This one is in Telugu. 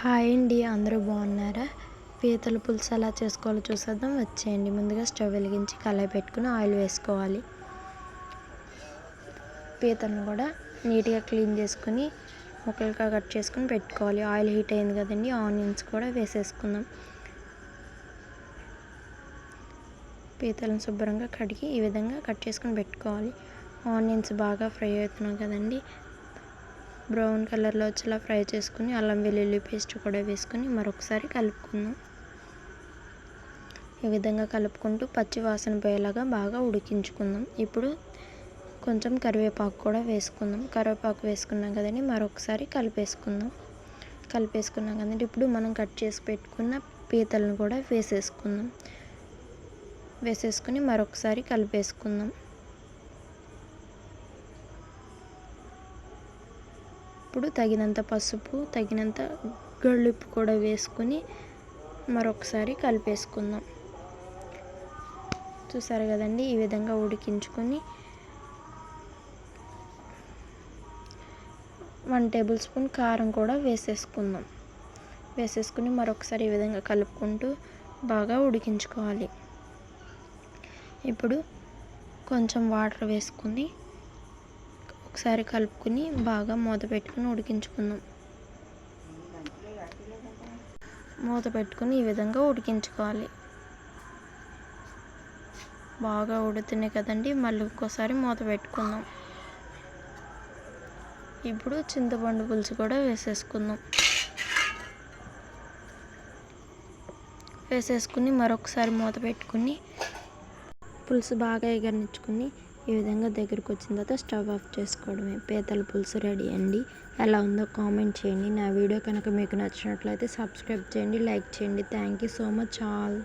హాయ్ అండి, అందరూ బాగున్నారా? పీతల పులుసు ఎలా చేసుకోవాలో చూసేద్దాం, వచ్చేయండి. ముందుగా స్టవ్ వెలిగించి కళాయి పెట్టుకుని ఆయిల్ వేసుకోవాలి. పీతలను కూడా నీట్గా క్లీన్ చేసుకుని ముక్కలుగా కట్ చేసుకుని పెట్టుకోవాలి. ఆయిల్ హీట్ అయింది కదండి, ఆనియన్స్ కూడా వేసేసుకుందాం. పీతలను శుభ్రంగా కడిగి ఈ విధంగా కట్ చేసుకుని పెట్టుకోవాలి. ఆనియన్స్ బాగా ఫ్రై అవుతున్నాయి కదండి, బ్రౌన్ కలర్లో వచ్చేలా ఫ్రై చేసుకుని అల్లం వెల్లుల్లి పేస్ట్ కూడా వేసుకుని మరొకసారి కలుపుకుందాం. ఈ విధంగా కలుపుకుంటూ పచ్చి వాసన పోయేలాగా బాగా ఉడికించుకుందాం. ఇప్పుడు కొంచెం కరివేపాకు కూడా వేసుకుందాం. కరివేపాకు వేసుకున్నాం కదండి, మరొకసారి కలిపేసుకున్నాం కదండి. ఇప్పుడు మనం కట్ చేసి పెట్టుకున్న పీతలను కూడా వేసేసుకుని మరొకసారి కలిపేసుకుందాం. ఇప్పుడు తగినంత పసుపు, తగినంత గళ్ళుప్పు కూడా వేసుకుని మరొకసారి కలిపేసుకుందాం. చూసారు కదండి, ఈ విధంగా ఉడికించుకొని 1 టేబుల్ స్పూన్ కారం కూడా వేసేసుకుని మరొకసారి ఈ విధంగా కలుపుకుంటూ బాగా ఉడికించుకోవాలి. ఇప్పుడు కొంచెం వాటర్ వేసుకుని ఒకసారి కలుపుకుని బాగా మూత పెట్టుకుని ఉడికించుకుందాం. మూత పెట్టుకుని ఈ విధంగా ఉడికించుకోవాలి. బాగా ఉడుతున్నాయి కదండి, మళ్ళీ ఇంకోసారి మూత పెట్టుకుందాం. ఇప్పుడు చింతపండు పులుసు కూడా వేసేసుకుని మరొకసారి మూత పెట్టుకుని పులుసు బాగా ఎగరనిచ్చుకుని ఈ విధంగా దగ్గరికి వచ్చిన తర్వాత స్టవ్ ఆఫ్ చేసుకోవడమే. పీతల పులుసు రెడీ అండి. ఎలా ఉందో కామెంట్ చేయండి. నా వీడియో కనుక మీకు నచ్చినట్లయితే సబ్స్క్రైబ్ చేయండి, లైక్ చేయండి. Thank you so much all.